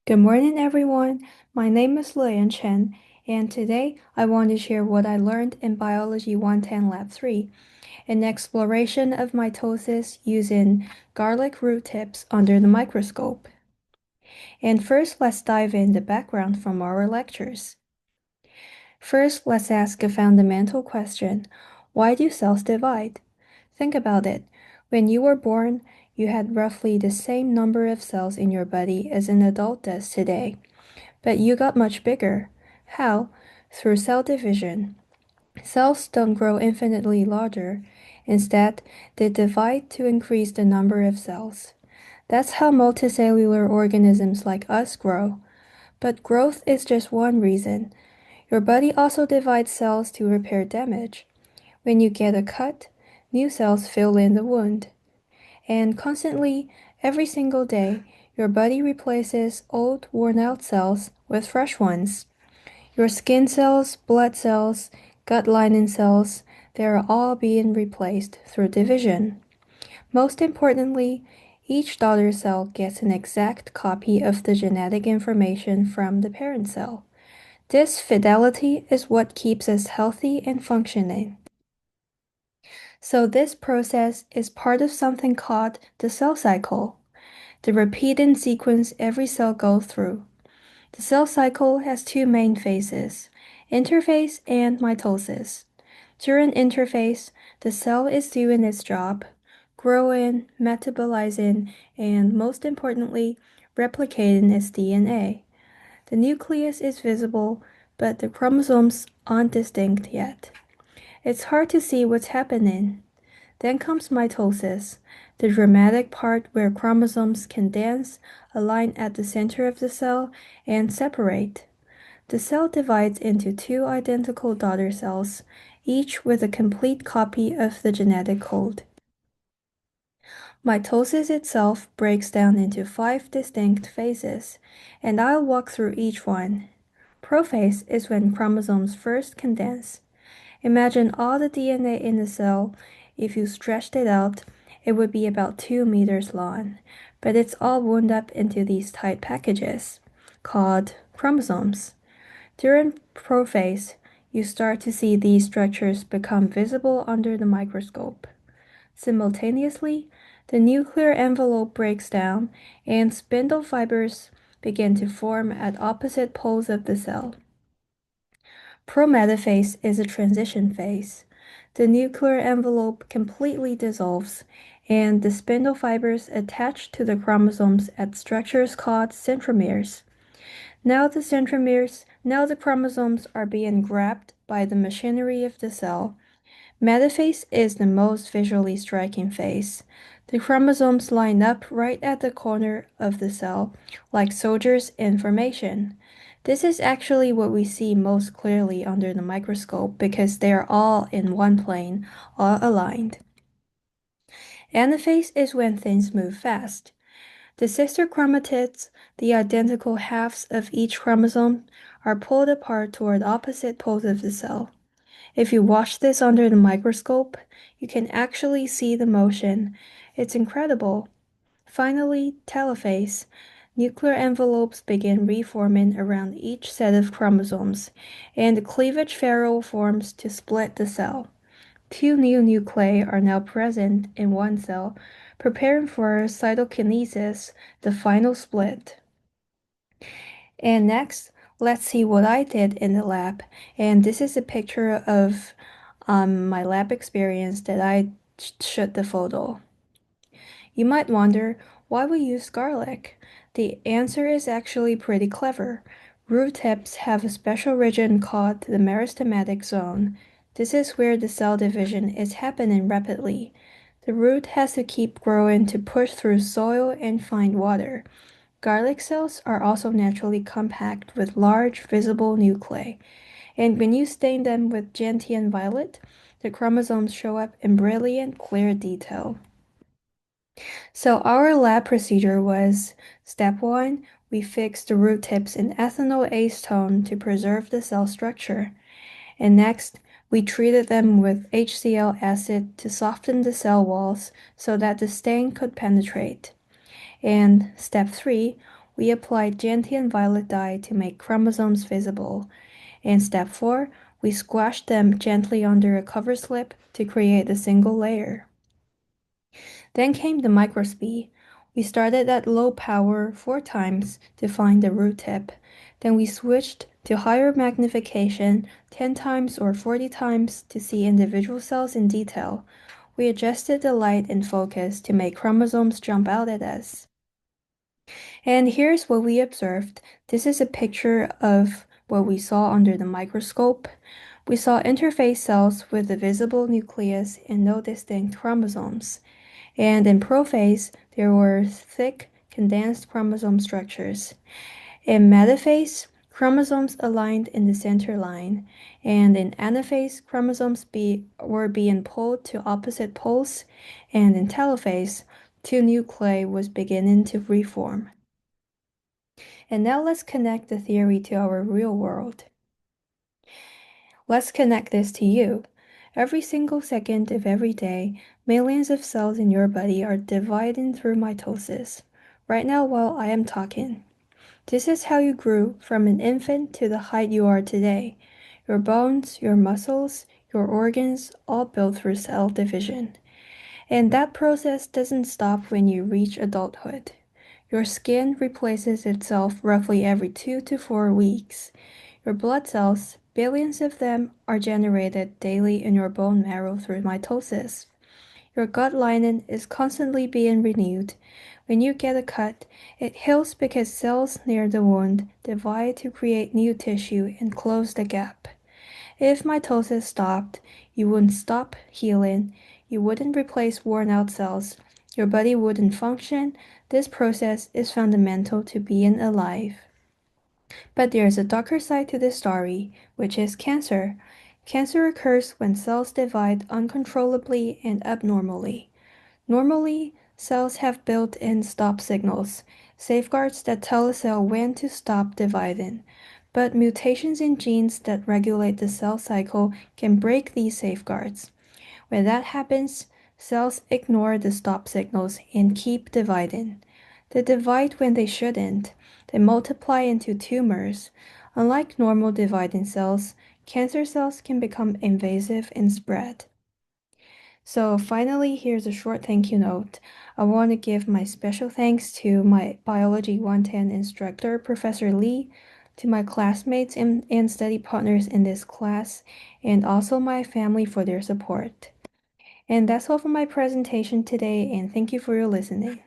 Good morning, everyone. My name is Lian Chen, and today I want to share what I learned in Biology 110 Lab 3, an exploration of mitosis using garlic root tips under the microscope. And first, let's dive in the background from our lectures. First, let's ask a fundamental question. Why do cells divide? Think about it. When you were born, you had roughly the same number of cells in your body as an adult does today. But you got much bigger. How? Through cell division. Cells don't grow infinitely larger. Instead, they divide to increase the number of cells. That's how multicellular organisms like us grow. But growth is just one reason. Your body also divides cells to repair damage. When you get a cut, new cells fill in the wound. And constantly, every single day, your body replaces old, worn out cells with fresh ones. Your skin cells, blood cells, gut lining cells, they're all being replaced through division. Most importantly, each daughter cell gets an exact copy of the genetic information from the parent cell. This fidelity is what keeps us healthy and functioning. So, this process is part of something called the cell cycle, the repeating sequence every cell goes through. The cell cycle has two main phases, interphase and mitosis. During interphase, the cell is doing its job, growing, metabolizing, and most importantly, replicating its DNA. The nucleus is visible, but the chromosomes aren't distinct yet. It's hard to see what's happening. Then comes mitosis, the dramatic part where chromosomes can dance, align at the center of the cell, and separate. The cell divides into two identical daughter cells, each with a complete copy of the genetic code. Mitosis itself breaks down into five distinct phases, and I'll walk through each one. Prophase is when chromosomes first condense. Imagine all the DNA in the cell. If you stretched it out, it would be about 2 meters long, but it's all wound up into these tight packages called chromosomes. During prophase, you start to see these structures become visible under the microscope. Simultaneously, the nuclear envelope breaks down and spindle fibers begin to form at opposite poles of the cell. Prometaphase is a transition phase. The nuclear envelope completely dissolves, and the spindle fibers attach to the chromosomes at structures called centromeres. Now the chromosomes are being grabbed by the machinery of the cell. Metaphase is the most visually striking phase. The chromosomes line up right at the corner of the cell, like soldiers in formation. This is actually what we see most clearly under the microscope because they are all in one plane, all aligned. Anaphase is when things move fast. The sister chromatids, the identical halves of each chromosome, are pulled apart toward opposite poles of the cell. If you watch this under the microscope, you can actually see the motion. It's incredible. Finally, telophase. Nuclear envelopes begin reforming around each set of chromosomes, and the cleavage ferrule forms to split the cell. Two new nuclei are now present in one cell, preparing for cytokinesis, the final split. And next, let's see what I did in the lab. And this is a picture of my lab experience that I shot the photo. You might wonder why we use garlic. The answer is actually pretty clever. Root tips have a special region called the meristematic zone. This is where the cell division is happening rapidly. The root has to keep growing to push through soil and find water. Garlic cells are also naturally compact with large visible nuclei, and when you stain them with gentian violet, the chromosomes show up in brilliant, clear detail. So our lab procedure was step 1, we fixed the root tips in ethanol acetone to preserve the cell structure. And next, we treated them with HCl acid to soften the cell walls so that the stain could penetrate. And step 3, we applied gentian violet dye to make chromosomes visible. In step 4, we squashed them gently under a cover slip to create a single layer. Then came the microscopy. We started at low power 4 times to find the root tip. Then we switched to higher magnification 10 times or 40 times to see individual cells in detail. We adjusted the light and focus to make chromosomes jump out at us. And here's what we observed. This is a picture of what we saw under the microscope. We saw interphase cells with a visible nucleus and no distinct chromosomes. And in prophase, there were thick, condensed chromosome structures. In metaphase, chromosomes aligned in the center line, and in anaphase, chromosomes were being pulled to opposite poles, and in telophase, two nuclei was beginning to reform. And now let's connect the theory to our real world. Let's connect this to you. Every single second of every day, millions of cells in your body are dividing through mitosis. Right now, while I am talking. This is how you grew from an infant to the height you are today. Your bones, your muscles, your organs, all built through cell division. And that process doesn't stop when you reach adulthood. Your skin replaces itself roughly every 2 to 4 weeks. Your blood cells, billions of them, are generated daily in your bone marrow through mitosis. Your gut lining is constantly being renewed. When you get a cut, it heals because cells near the wound divide to create new tissue and close the gap. If mitosis stopped, you wouldn't stop healing, you wouldn't replace worn out cells, your body wouldn't function. This process is fundamental to being alive. But there's a darker side to this story, which is cancer. Cancer occurs when cells divide uncontrollably and abnormally. Normally, cells have built-in stop signals, safeguards that tell a cell when to stop dividing. But mutations in genes that regulate the cell cycle can break these safeguards. When that happens, cells ignore the stop signals and keep dividing. They divide when they shouldn't. They multiply into tumors. Unlike normal dividing cells, cancer cells can become invasive and spread. So finally, here's a short thank you note. I want to give my special thanks to my Biology 110 instructor, Professor Lee, to my classmates and study partners in this class, and also my family for their support. And that's all for my presentation today, and thank you for your listening.